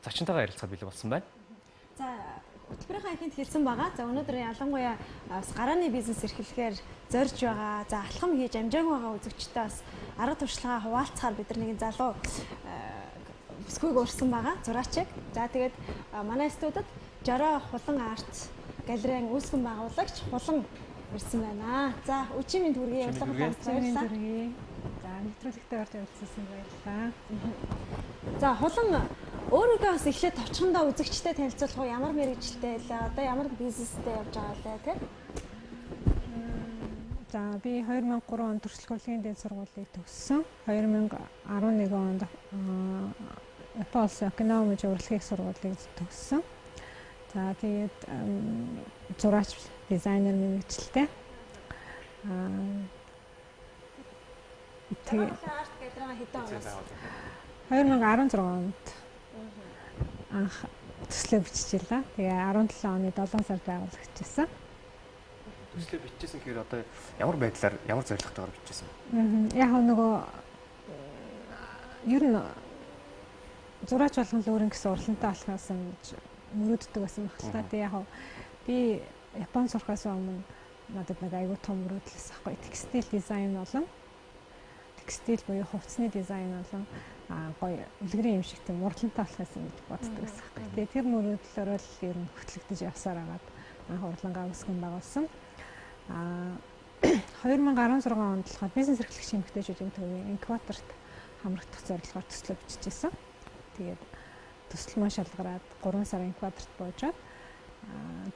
зочинтойгоо ярилцахад бэлэн болсон байна. За хөтөлбөрийнхаа ихэнх хэлсэн байгаа. За өнөөдөр ялангуяа бас гарааны бизнес эрхлэхээр зорж байгаа. За алхам хийж амжаагүй байгаа үзэгчтэй бас арга туршлагаа хуваалцахаар бид нар нэгэн залуу бүсгүйг урьсан байгаа. Зураачиг. За тэгээд манай студид Жороо хулан арт галерейн үүсгэн байгуулагч хулан ирсэн байна. За өчигний төргийн явуулгад баярлалаа. За нэвтрүүлэгтээ орж явуулсан баярлалаа. За хулан өөрийгөө бас эхлээд товчхондоо үзэгчтэй танилцуулах уу, ямар мэргэжилтэй вэ? Одоо ямар бизнестэй явж байгаа вэ, тэ? За би 2003 онд төрөлхтөлийн дэд сургуулийг төгссөн. 2011 онд Японы экономик урлагийн сургуулийг төгссөн. За тэгээд зураач дизайнер мэргэжилтэй. Тэгээд арт галерейн хэдэн оноос? 2016 онд анх төслөө биччихлээ. Тэгээ 17 оны 7 сард байгуулагдчихсан. Төслөө биччихсэн гэхээр одоо ямар байдлаар, ямар зорилготойгоор биччихсэн? Яг нөгөө ер нь зураач болгон л өөрийн гэсэн урлантай болохоос мөрөөддөг байсан баг л та. Тэгээ яг би Японд сурахаас өмнө надад нэг айгүй том мөрөөдлөөс ахгүй текстил дизайн болон текстил буюу хувцсны дизайн болон гоё үлгэрийн юм шиг тийм урлантай болох гэсэн гэж боддог байсан хэрэг. Тэгээ тэр мөрөөдлөөр л ер нь хөтлөгдөж явсаар агаад анх урлагаа үүсгэн байгуулсан. 2016 онд болохоор бизнес эрхлэгч эмэгтэйчүүдийн төвийн инкубаторт хамрагдах зорилгоор төслөө бичижсэн. Тэгээд төсөл маань шалгараад 3 сар инкубаторт буужаад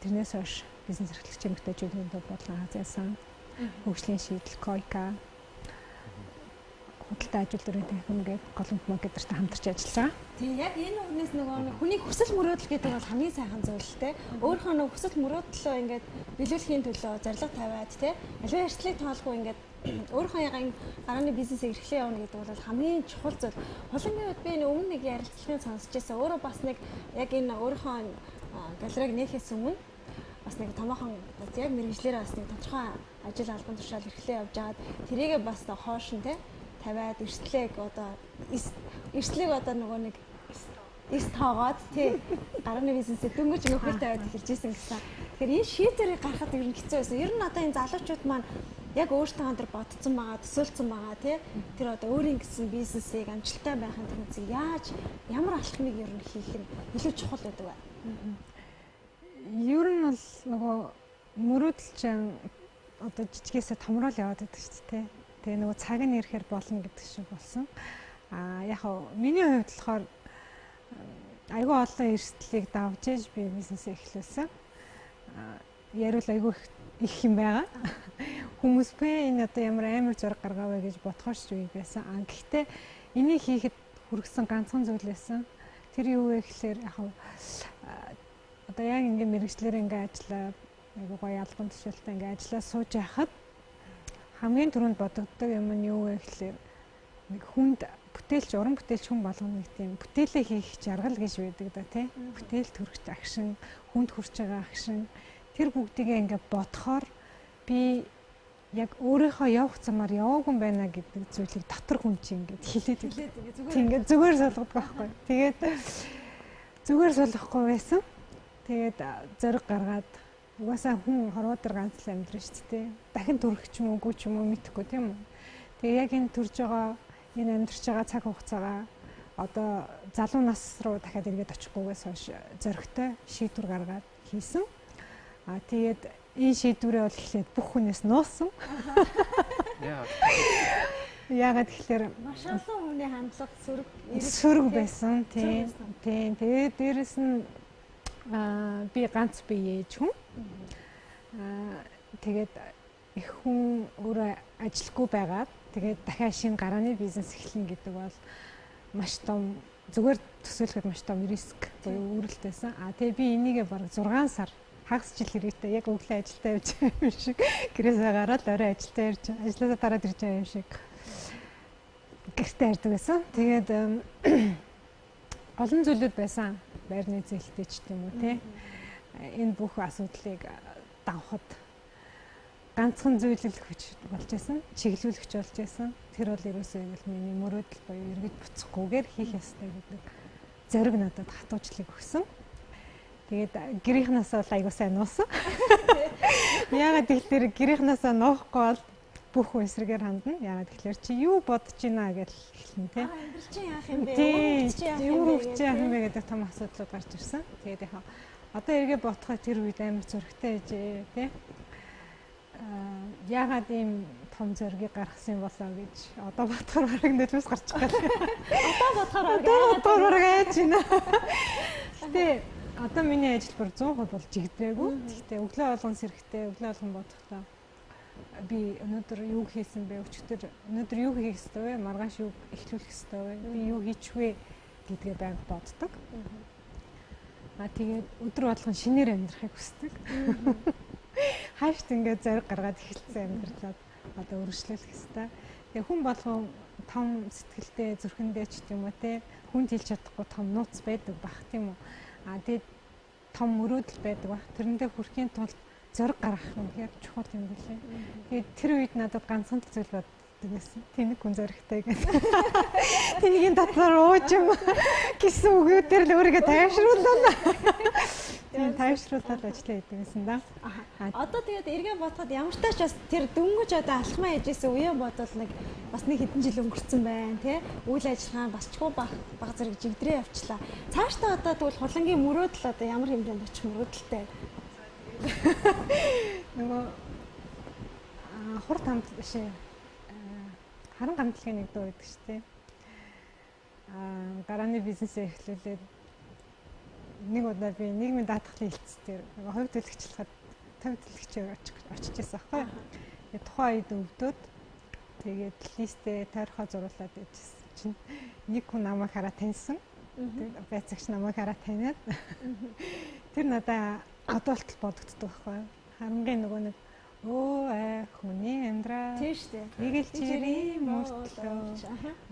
тэрнээс хойш бизнес эрхлэгч эмэгтэйчүүдийн төв бодлого хазаасан хөгжлийн шийдэл койка худалдаа ажил дөрвийн техникум гээд голомт маркетертэй хамтарч ажилласан. Тийм яг энэ үгнээс нөгөө хүний хүсэл мөрөөдөл гэдэг бол хамгийн сайхан зүйл л те. Өөрийнхөө нөгөө хүсэл мөрөөдлөө ингээд биелүүлэхийн төлөө зорилго тавиад те. Аливаа эрсдлийг тоолохгүй ингээд өөрийнхөө яг гарааны бизнесийг эрхлээ явна гэдэг бол хамгийн чухал зүйл. Хулангийн үед би өмнө нэг ярилцлагыг сонсч байсан. Өөрөө бас нэг яг энэ өөрийнхөө галерейг нээхээс өмнө бас нэг томоохон яг мэргэжлэрээ бас нэг тодорхой ажил албан тушаал эрхлээ явж агаад тэрийгээ бас хоош нь те тавиад эрсдлийг одоо нөгөө нэг эс тоогоод тий гарааны бизнесээ дөнгөж нөхөр тавиад эхэлж исэн гэсэн. Тэгэхээр энэ шийдвэрийг гаргахад ер нь хэцүү байсан. Ер нь одоо энэ залуучууд маань яг өөртөө хандар бодсон байгаа, төсөөлсөн байгаа тий. Тэр одоо өөрийн гэсэн бизнесийг амжилттай байхын тулд яаж ямар алхмыг ер нь хийх нь илүү чухал байдаг вэ? Ер нь бол нөгөө мөрөөдөлчин одоо жижигээсээ томрол яваад байдаг шүү дээ. Тэгээ нөгөө цаг нь ирэхээр болно гэдэг шиг болсон. Яг миний хувьд болохоор айгүй олон эрсдлийг давж ээж би бизнесээ эхлүүлсэн. Ярил айгүй их юм байгаа. Хүмүүс бэ энэ одоо ямар амар зураг гаргавэ гэж бодхоорч үе байсан. Гэхдээ энийг хийхэд хүргэсэн ганцхан зүйл байсан. Тэр юу вэ гэхээр яг одоо яг ингээд мэргэжлэр ингээд ажиллаа айгүй гоё албан тушаалтай ингээд ажиллаа сууж яхад хамгийн түрүүнд бодогддог юм нь юу вэ гэхээр нэг хүнд бүтээлч уран бүтээлч хүн болгоно нэг тийм бүтээлээ хийх жаргал гэж байдаг да тий. Бүтээл төрөгч агшин, хүнд хүрч байгаа агшин тэр бүгдийг ингээд бодохоор би яг өөрийнхөө явах замаар яваагүй байна гэдэг зүйлийг дотор хүн чинь ингээд хэлээд ингээд зүгээр суулгадаг байхгүй. Тэгээд зүгээр суулгахгүй байсан. Тэгээд зориг гаргаад угаасаа хүн хорвоодор ганц л амьдрын шүү дээ. Дахин төрөх ч юм уугүй ч юм уу мэдэхгүй тийм үү. Тэгээ яг энэ төрж байгаа энэ амьдарч байгаа цаг хугацаагаа одоо залуу нас руу дахиад эргээд очихгүйгээс хойш зөрөгтэй шийдвэр гаргаад хийсэн. Тэгээд энэ шийдвэрээ бол эхлээд бүх хүнээс нуусан. Яагаад тэгэхээр маш олон хүний хандлага сөрөг байсан тийм. Тэгээд дээрэс нь би ганц бие ээж хүн. Тэгээд их хүн өөрөө ажилгүй байгаад тэгээд дахиад шинэ гарааны бизнес эхлэнэ гэдэг бол маш том зүгээр төсөөлөхөд маш том риск буюу үүрэлт байсан. Тэгээ би энийгээ бараг 6 сар хагас жил хэрэгтэй яг өглөө ажилдаа явж байгаа юм шиг гэрээсээ гараад орой ажилдаа явж ажлаасаа дараад ирж байгаа юм шиг гэртээ ярьдаг байсан. Тэгээд олон зүйлүүд байсан. Байрны зээлтэй ч юм уу те. Энэ бүх асуудлыг давхад ганцхан зөвлөлгч болж байсан, чиглүүлэгч болж байсан. Тэр бол ерөөсөө миний мөрөөдөл буюу эргэж буцахгүйгээр хийх ёстой гэдэг зориг надад хатуучлыг өгсөн. Тэгээд гэрийнхнээс бол аягүй сайн нуусан. Яагаад тэгэхээр гэрийнхнээс нуухгүй бол бүх хүн эсрэгээр хандна. Яагаад тэгэхээр чи юу бодож байна гэж хэлнэ те. Амьдрал чинь яах юм бэ? Юу хөвч яах юм бэ гэдэг том асуудлууд гарч ирсэн. Тэгээд яхаа одоо эргээ бодоход тэр үед амар зөрөгтэй ээжээ те. Яагаад ийм том зориг гаргасан болоо гэж одоо бодохоор бараг нөлөөс гарчих гал. Одоо бодохоор бараг айж байна. Гэтэ одоо миний ажил бүр 100% бол жигдээгүй. Гэхдээ өглөө болгон сэрэхтэй, өглөө болгон бодохдоо би өнөөдөр юу хийсэн бэ? Өчигдөр өнөөдөр юу хийх ёстой вэ? Маргааш юу эхлүүлэх ёстой вэ? Би юу хийчих вэ гэдгээ байнга боддог. Тэгээд өдөр болгон шинээр амьдрахыг хүсдэг. Хаашд ингээд зориг гаргаад эхэлсэн амьдралаад одоо өргөжлөх ёстой. Тэгээ хүн болгон том сэтгэлтэй, зүрхэндээ ч юм уу те хүнд хэлж чадахгүй том нууц байдаг бах тийм үү? Тэгээд том мөрөөдөл байдаг бах. Тэрэндээ хүрэхийн тулд зориг гаргах юм хэрэг чухал юм билээ. Тэгээд тэр үед надад ганцхан зүйл боддог байсан. Тэнэг хүн зоригтой гэдэг. Тэнийг дотор ууж юм гэсэн үгүүдээр л өөрийгөө тайвшруулна. Тийм тайвшруулаад ажиллаа гэдэг байсан да. Одоо тэгээд эргээ бодоход ямар ч тач бас тэр дөнгөж одоо алхмаа яжсэн үеэ бодвол нэг бас нэг хэдэн жил өнгөрцөн байна тий. Үйл ажиллагаа басчгүй баг зэрэг жигдрээ явчлаа. Цаашдаа одоо тэгвэл хулангийн мөрөөдөл одоо ямар хэмжээнд очих мөрөөдөлтэй? Нөгөө хурд хамт бишээ. Харан гамтлагын нэг дуу гэдэг шүү дээ. Гарааны бизнесээ эхлүүлээд нэг удаа би нийгмийн даатгалын хилцээр нөгөө хувь төлөвчлөхөд тавь төлөвчөөр очиж байсан аахгүй. Тэгээ тухайн үед өвдөд тэгээд листээ тойрхоо зуруулаад ижсэн чинь нэг хүн намайг хараа таньсан. Тэгээд байцаагч намайг хараа таниад тэр надаа одоо л бодогддог байхгүй. Харангийн нөгөө нэг хүний амьдрал тийм шүү дээ. Эгэлчээрийн мөртлөө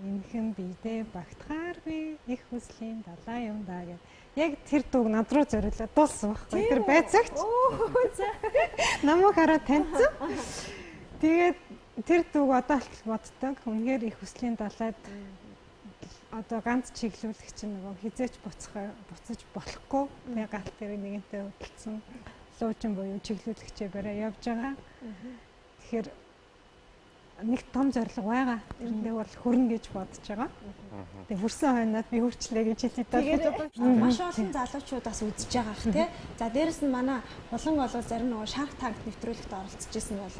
энхэн бидээ багтахааргүй их хүслийн далаа юм даа гэв. Яг тэр дууг над руу зориулаад дууссан байхгүй. Тэр байцаагч намайг хараад таньсан. Тэгээд тэр дууг одоо л боддог. Үнэхээр их хүслийн далаад одоо ганц чиглүүлэх чинь нөгөө хизээч буцаж болохгүй. Тэгээ гал тэр нэгэнтэй хөдөлсөн луучин буюу чиглүүлэгчээ барай явж байгаа. Тэгэхээр нэг том зорилго байгаа. Тэрэндээ бол хүрнэ гэж бодож байгаа. Тэгээ хүрсэн хойноод би хүрчлээ гэж хэлээд байна. Маш олон залуучууд бас үзэж байгаа х тий. За дээрэс нь манай булан болоо зарим нөгөө Shark Tank нэвтрүүлэгт оролцож исэн бол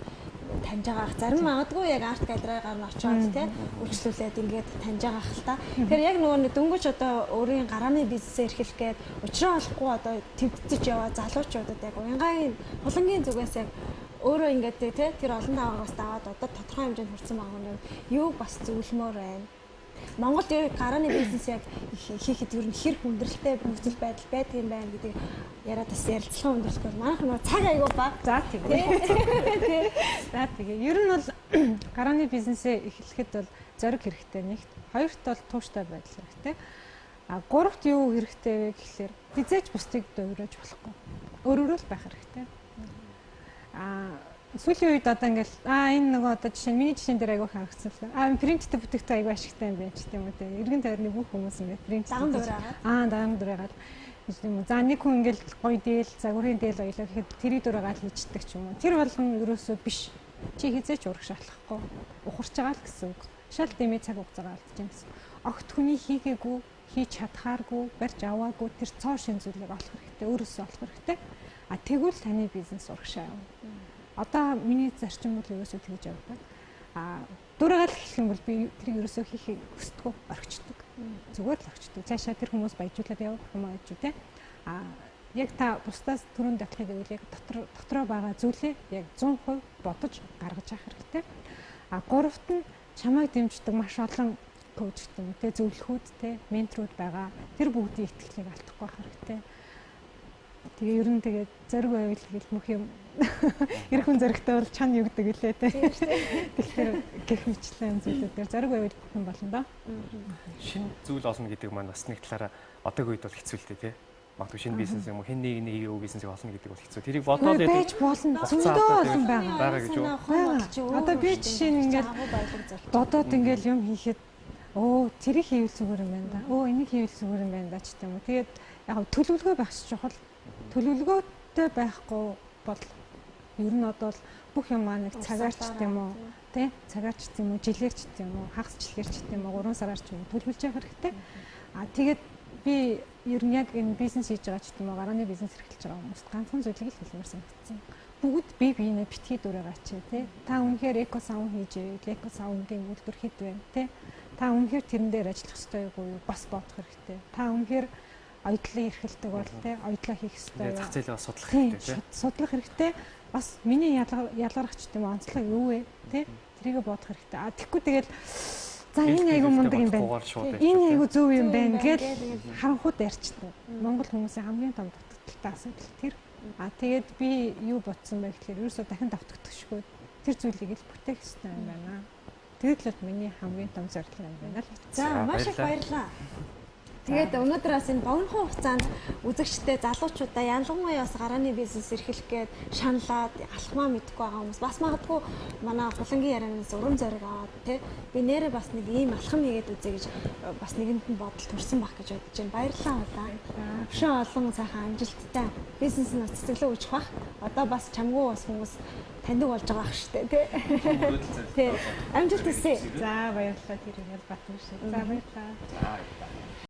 таньж байгаа. Зарим магадгүй яг арт галерейгаар нь очиод тий үргэлжлүүлээд ингээд таньж байгаа хэл та. Тэгэхээр яг нөгөө дөнгөж одоо өөрийн гарааны бизнесээ эрхлэх гээд учраа олохгүй одоо төвдөж яваа залуучуудад яг уянгагийн булангийн зүгээс яг өөрөө ингээд тий тэр олон даваагаас даваад одоо тодорхой хэмжээнд хүрсэн байгаа юм. Юу бас зөвлөмөр байна. Монголд яг гарааны бизнес яг хийхэд ер нь хэр хүндрэлтэй нөхцөл байдал байдаг юм байна гэдэг яриад бас ярилцлага өндөрлөх. Манайх нөгөө цаг аягүй баг. За тэгээ. За тэгээ. Ер нь бол гарааны бизнесээ эхлэхэд бол зориг хэрэгтэй нэгт. Хоёрт бол тууштай байдал хэрэгтэй. Гуравт юу хэрэгтэй вэ гэхэлэр хизээч бусдыг дуурайж болохгүй. Өөрөөрөө л байх хэрэгтэй. Сүүлийн үед одоо ингээл энэ нөгөө одоо жишээ нь миний жишээн дээр айгүй харагдсан л. Принттэй бүтээгдэхүүн айгүй ашигтай юм байна ч тийм үү те. Иргэн тойрны бүх хүмүүс ингээд принт даган дураагаад. Даган дураагаад. Тийм үү. За нэг хүн ингээл гоё дээл, загварын дээл ойлоо гэхэд тэрийг дураагаад хийчихдэг ч юм уу. Тэр болгон ерөөсөө биш. Чи хизээч урах шатлахгүй. Ухарч байгаа л гэсэн үг. Шал дэмий цаг хугацаагаа алдаж юм гэсэн. Огт хүний хийгээгүй, хийж чадхааргүй, барьж аваагүй тэр цоо шин зүйлийг олох хэрэгтэй. Өөрөөсөө олох хэрэгтэй. Тэгвэл таны бизнес урагшаа явна. Одоо миний зарчим бол ерөөсөө тэгж явдаг. Дураагаад хэлэх юм бол би тэрийг ерөөсөө хийхийг хүсдэггүй, орхичдаг. Зүгээр л орхичдаг. Цаашаа тэр хүмүүс баяжуулаад явах юм аа гэж үү те. Яг та бусдаас түрүүнд давхыг гэвэл яг дотроо байгаа зүйлээ яг 100% бодож гаргаж авах хэрэгтэй. Гуравт нь чамайг дэмждэг маш олон коуч гэдэг юм те, зөвлөхүүд те, менторуд байгаа. Тэр бүгдийн итгэлийг алдахгүй байх хэрэгтэй. Тэгээ ер нь тэгээд зориг байвал гэл мөх юм. Эр хүн зоригтой бол чань юу гэдэг үлээ те. Тэгэхээр гэх мэтлэн зүйлүүдээр зориг байвал бүх юм болно доо. Шинэ зүйл олно гэдэг маань бас нэг талаараа одоогийн үед бол хэцүү л те. Магадгүй шинэ бизнес юм уу хэн нэг юу бизнесийг олно гэдэг бол хэцүү. Тэрийг бодоод байж болно. Зөндөө олон байгаа гэж үү. Одоо би жишээ нь ингээд бодоод ингээд юм хийхэд оо тэрийг хийвэл зүгээр юм байна да. Оо энийг хийвэл зүгээр юм байна да ч гэдэм үү. Тэгээд яг төлөвлөгөө байх чухал. Төлөвлөгөөтэй байхгүй бол ер нь одоо бүх юм нэг цагаар ч гэдэм үү, тий? Цагаар ч гэдэм үү, жилээр ч гэдэм үү, хагас жилээр ч гэдэм үү, 3 сараар ч юм уу төлөвлөж явах хэрэгтэй. Тэгээд би ер нь яг энэ бизнес хийж байгаа ч гэдэм үү, гарааны бизнес эрхэлж байгаа хүмүүст ганцхан зүйлийг л хэлмээр санагдсан. Бүгд бие биенээ битгий дураач тий. Та үнэхээр эко савн хийж ивэл эко савнгийн үйлдвэр хэд вэ тий. Та үнэхээр тэрэн дээр ажиллах ёстой юу бас бодох хэрэгтэй. Та үнэхээр оюутлын эрхэлдэг бол тий оюутлаа хийх ёстой юу. Зах зээлээ судлах хэрэгтэй тий. Судлах хэрэгтэй. Бас миний ялгарах ч гэдэм үү онцлог юу вэ тий. Тэрийг бодох хэрэгтэй. Тэгэхгүй тэгэл за энэ айгу мундаг юм байна. Энэ айгу зөв юм байна гэж харанхууд ярьчихдаг. Монгол хүмүүсийн хамгийн том дутагдaltaй асуудал тэр. Тэгээд би юу бодсон бэ гэхээр ерөөсөө дахин давтагдчихгүй тэр зүйлийг л бүтээх хэрэгтэй юм байна. Тэгээд л миний хамгийн том зорилго юм байна л. За маш их баярлалаа. Тэгээд өнөөдөр бас энэ богинохон хугацаанд үзэгчтэй залуучуудаа ялангуяа бас гарааны бизнес эрхлэх гээд шаналаад алхмаа мэдгүй байгаа хүмүүс бас магадгүй манай хулангийн ярианаас урам зориг аваад тий би нэрээ бас нэг ийм алхам хийгээд үзье гэж бас нэгэнд нь бодол төрсэн баг гэж бодож байна. Баярлалаа удаа. Өшөө олон сайхан амжилттай бизнес нь цэцэглээ үүсэх бах. Одоо бас чамгүй бас хүмүүс таньдаг болж байгаа шүү дээ тий. Амжилт хүсье. За баярлалаа тэр юм бол батна шүү. За баярлалаа.